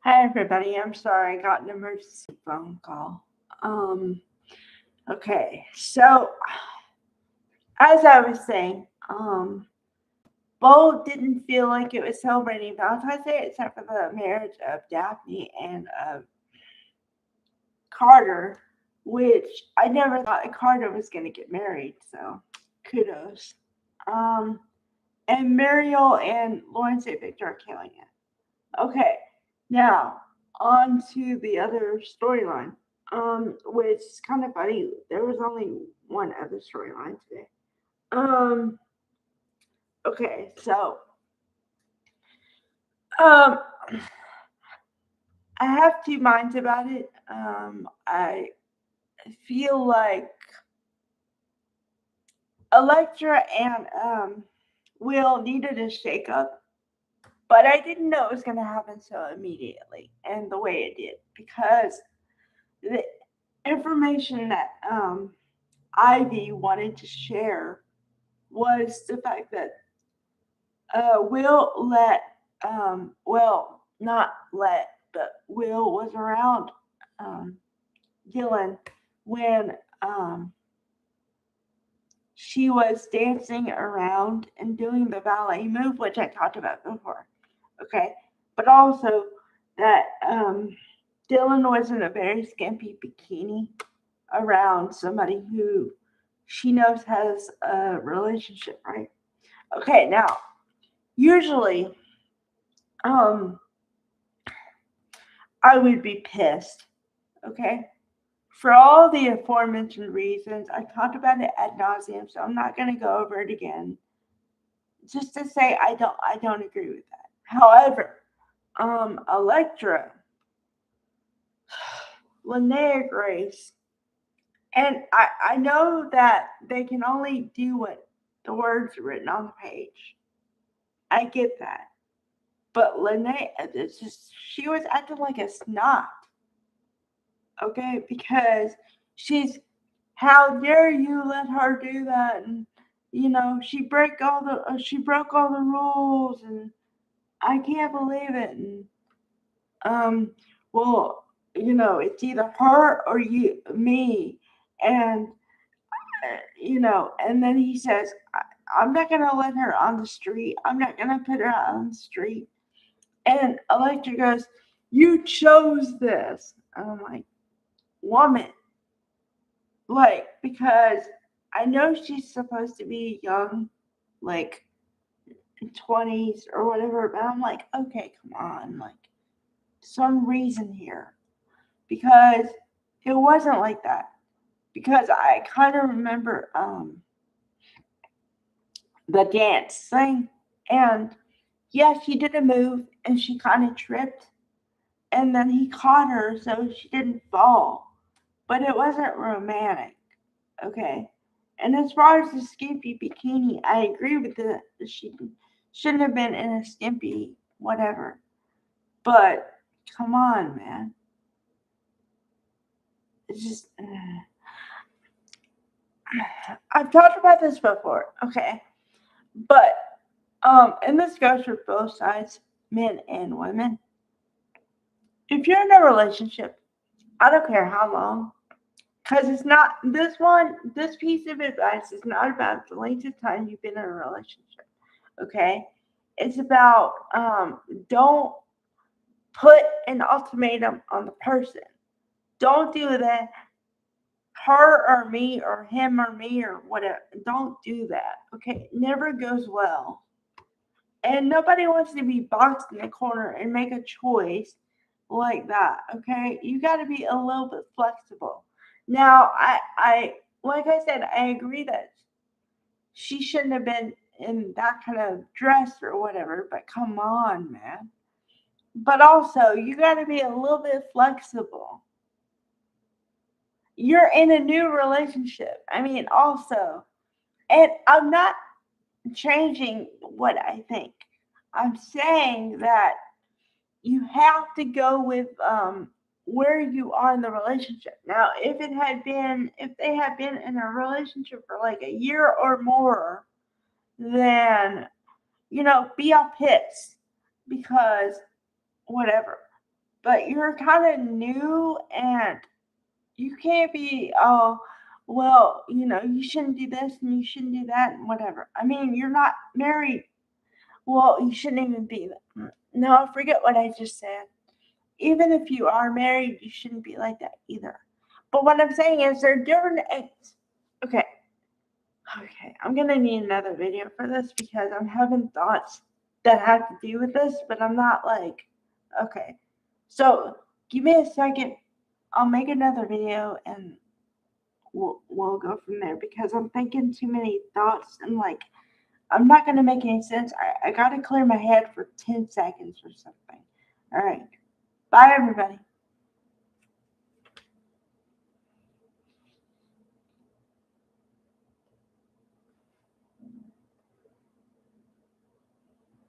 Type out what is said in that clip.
Hi everybody, I'm sorry I got an emergency phone call. Um, okay, so as I was saying, Bo didn't feel like it was celebrating Valentine's Day except for the marriage of Daphne and of Carter, which I never thought Carter was going to get married, so kudos. Um, and Mariel and Lawrence St. Victor are killing it. Okay, now on to the other storyline, which is kind of funny. There was only one other storyline today. Um, okay, so um, I have two minds about it. I feel like Electra and Will needed a shakeup, but I didn't know it was going to happen so immediately and the way it did because the information that Ivy wanted to share was the fact that Will let, well, not let, but Will was around um, Dylan when um, she was dancing around and doing the ballet move, which I talked about before. Okay, but also that Dylan was in a very skimpy bikini around somebody who she knows has a relationship, right? Okay, now usually um I would be pissed, okay? For all the aforementioned reasons, I talked about it ad nauseum, so I'm not gonna go over it again. Just to say I don't agree with that. However, Electra, Linnea Grace, and I know that they can only do what the words written on the page. I get that. But Linnea, it's just, she was acting like a snot, okay? Because she's, how dare you let her do that? And she broke all the rules, and I can't believe it. And um, well, it's either her or me, and and then he says, I'm not gonna let her on the street. I'm not gonna put her out on the street. And Electra goes, "You chose this." And I'm like, "Woman, like, because I know she's supposed to be young, like 20s or whatever, but I'm like, okay, come on, like, some reason here." Because it wasn't like that. Because I kind of remember the dance thing, and yeah, she did a move and she kind of tripped, and then he caught her so she didn't fall. But it wasn't romantic, okay? And as far as the skimpy bikini, I agree with she shouldn't have been in a skimpy whatever. But come on, man. It's just I've talked about this before, okay? But and this goes for both sides, men and women. If you're in a relationship, I don't care how long, because it's not this piece of advice is not about the length of time you've been in a relationship, okay? It's about don't put an ultimatum on the person. Don't do that, her or me or him or me or whatever. Don't do that, okay? It never goes well. And nobody wants to be boxed in the corner and make a choice like that, okay? You got to be a little bit flexible. Now, like I said, I agree that she shouldn't have been in that kind of dress or whatever, but come on, man. But also, you got to be a little bit flexible. You're in a new relationship. I mean, also, and I'm not changing what I think. I'm saying that you have to go with where you are in the relationship. Now, if they had been in a relationship for like a year or more, then be all pissed because whatever. but you're kind of new and you can't be, oh, well, you shouldn't do this and you shouldn't do that and whatever. I mean, you're not married. Well, you shouldn't even be. No, forget what I just said. Even if you are married, you shouldn't be like that either. But what I'm saying is there are different eggs. Okay. Okay. I'm going to need another video for this because I'm having thoughts that have to do with this, but I'm not like, okay. So give me a second. I'll make another video and we'll go from there because I'm thinking too many thoughts and like I'm not gonna make any sense. I gotta clear my head for 10 seconds or something. All right. Bye everybody.